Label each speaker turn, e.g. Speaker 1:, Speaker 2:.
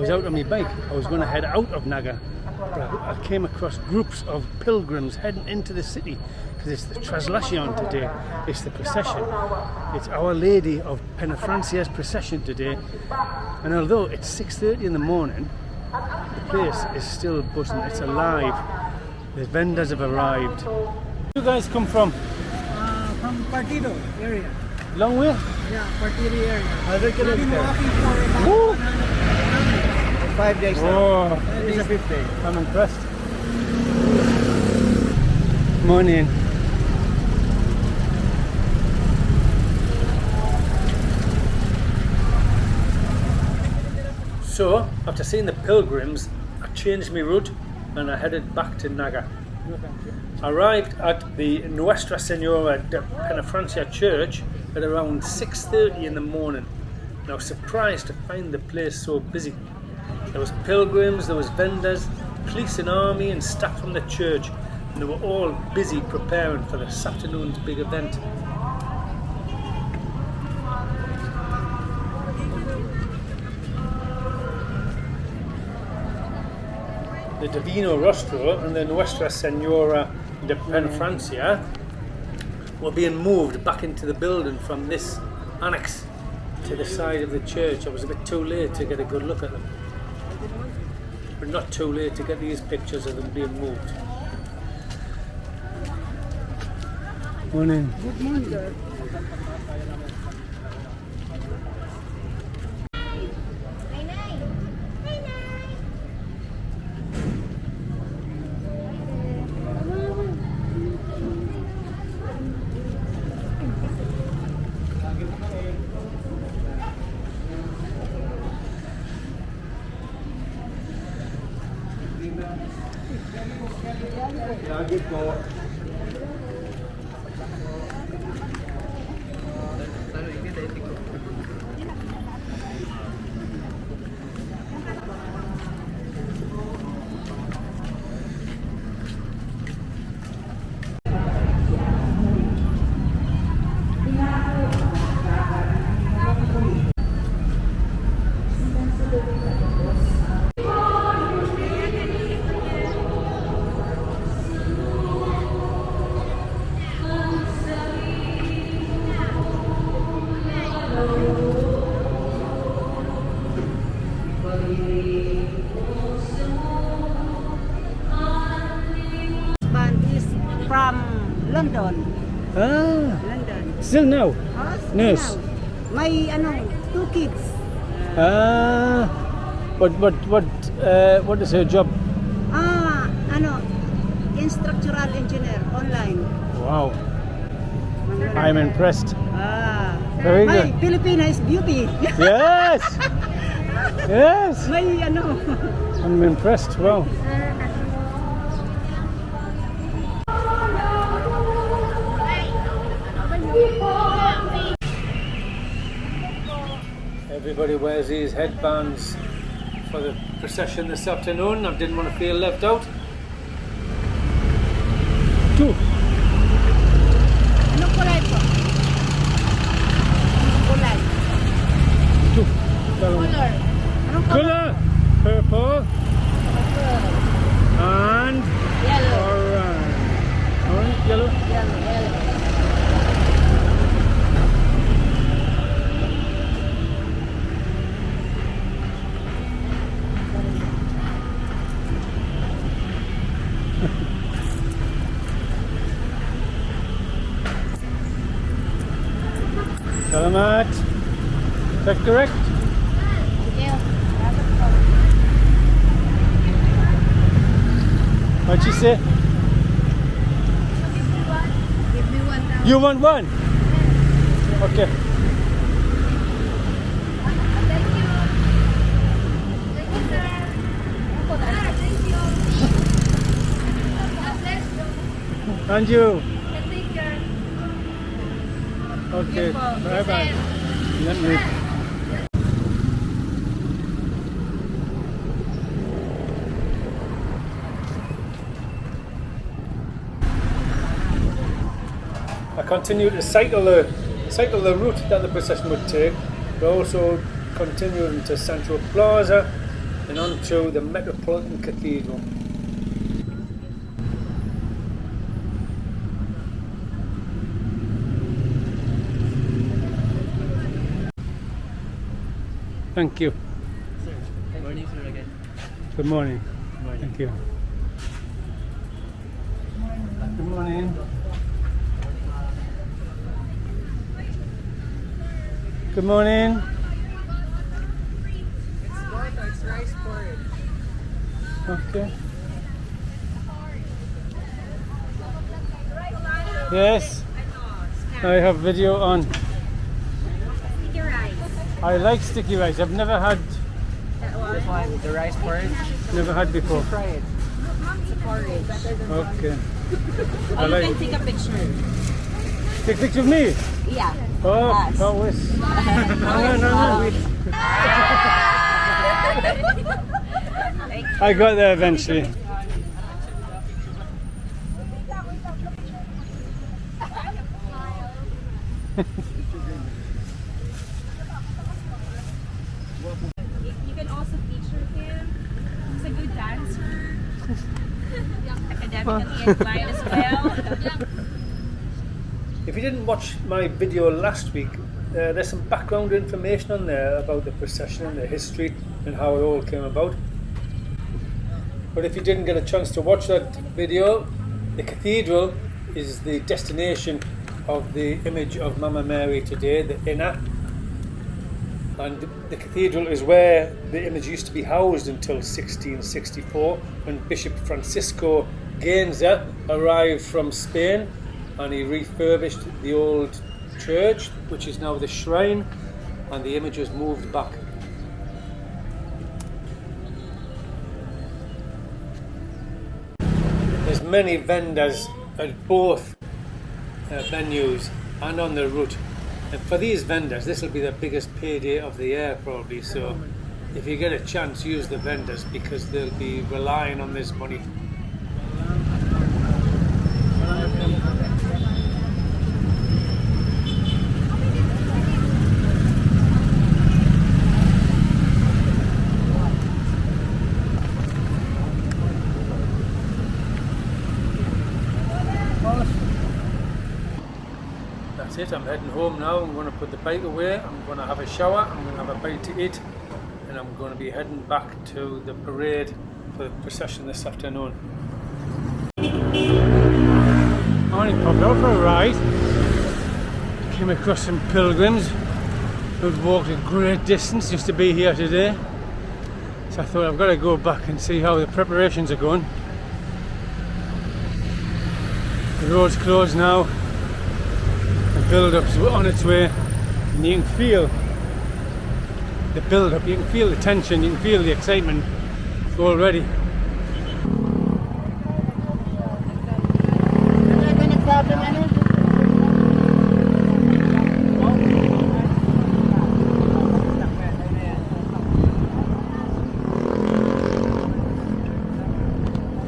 Speaker 1: was out on my bike. I was going to head out of Naga, but I came across groups of pilgrims heading into the city because it's the Traslacion today. It's the procession. It's Our Lady of Penefrancia's procession today. And although it's 6:30 in the morning, the place is still buzzing. It's alive. The vendors have arrived. Where do you guys come from?
Speaker 2: From Cathedral area.
Speaker 1: Long way?
Speaker 2: Yeah, Cathedral area.
Speaker 1: I've
Speaker 2: been walking for about
Speaker 3: 5 days now.
Speaker 1: Oh,
Speaker 3: It's a 5th day.
Speaker 1: I'm impressed. Morning. So, after seeing the pilgrims, I changed my route and I headed back to Naga. I arrived at the Nuestra Senora de Penefrancia church at around 6:30 in the morning. And I was surprised to find the place so busy. There was pilgrims, there was vendors, police and army and staff from the church, and they were all busy preparing for this afternoon's big event. The Divino Rostro and the Nuestra Senora de Penefrancia were being moved back into the building from this annex to the side of the church. I was a bit too late to get a good look at them, but not too late to get these pictures of them being moved. Morning.
Speaker 2: Good morning.
Speaker 3: Lagi po.
Speaker 2: From London.
Speaker 1: Ah,
Speaker 2: London.
Speaker 1: still now? Nurse.
Speaker 2: My 2 kids.
Speaker 1: Ah, what is her job?
Speaker 2: Structural engineer online.
Speaker 1: Wow, I'm impressed. Very
Speaker 2: My
Speaker 1: good.
Speaker 2: Filipina is beauty.
Speaker 1: Yes, yes.
Speaker 2: My
Speaker 1: I'm impressed. Wow. Everybody wears these headbands for the procession this afternoon. I didn't want to feel left out. Two.
Speaker 2: Anong kulay po? Kulay.
Speaker 1: Two.
Speaker 2: Color. Anong
Speaker 1: Color. Purple and
Speaker 2: Yellow.
Speaker 1: orange. Orange, yellow.
Speaker 2: Yellow.
Speaker 1: Salamat. Is that correct?
Speaker 2: Yeah.
Speaker 1: What'd she say?
Speaker 2: Give me one now.
Speaker 1: You want one? Okay.
Speaker 2: Thank you. Thank you, sir. Thank you. God bless you.
Speaker 1: And you.
Speaker 2: Take care.
Speaker 1: Okay. Bye bye. Let me. I continue to cycle the route that the procession would take, but also continuing to Central Plaza and on to the Metropolitan Cathedral. Thank you.
Speaker 3: Good morning, sir, again.
Speaker 1: Good morning.
Speaker 3: Good morning.
Speaker 1: Thank you. Good morning. Good morning.
Speaker 3: It's rice porridge.
Speaker 1: Okay. Yes. I have video on.
Speaker 2: Sticky rice.
Speaker 1: I like sticky rice. I've never had
Speaker 3: This one, the rice porridge.
Speaker 1: before.
Speaker 3: Try it.
Speaker 2: It's a porridge.
Speaker 1: Okay. I
Speaker 2: You
Speaker 1: like.
Speaker 2: can take a picture.
Speaker 1: Take a picture of me.
Speaker 2: Yeah.
Speaker 1: Oh,
Speaker 2: Us.
Speaker 1: that was. No. I got there eventually.
Speaker 2: You can also feature him. He's a good dancer. Academically inclined as well.
Speaker 1: If you didn't watch my video last week, there's some background information on there about the procession and the history and how it all came about. But if you didn't get a chance to watch that video, the cathedral is the destination of the image of Mama Mary today, the inner. And the cathedral is where the image used to be housed until 1664, when Bishop Francisco Gainza arrived from Spain and he refurbished the old church, which is now the shrine, and the image was moved back. There's many vendors at both venues and on the route. And for these vendors, this will be the biggest payday of the year probably, so if you get a chance, use the vendors because they'll be relying on this money. That's it, I'm heading home now. I'm going to put the bike away, I'm going to have a shower, I'm going to have a bite to eat, and I'm going to be heading back to the parade for the procession this afternoon. I only popped out for a ride. Came across some pilgrims who'd walked a great distance just to be here today. So I thought I've got to go back and see how the preparations are going. The road's closed now. The build-up's on its way, and you can feel the build-up, you can feel the tension, you can feel the excitement already.
Speaker 3: I'm not gonna problem,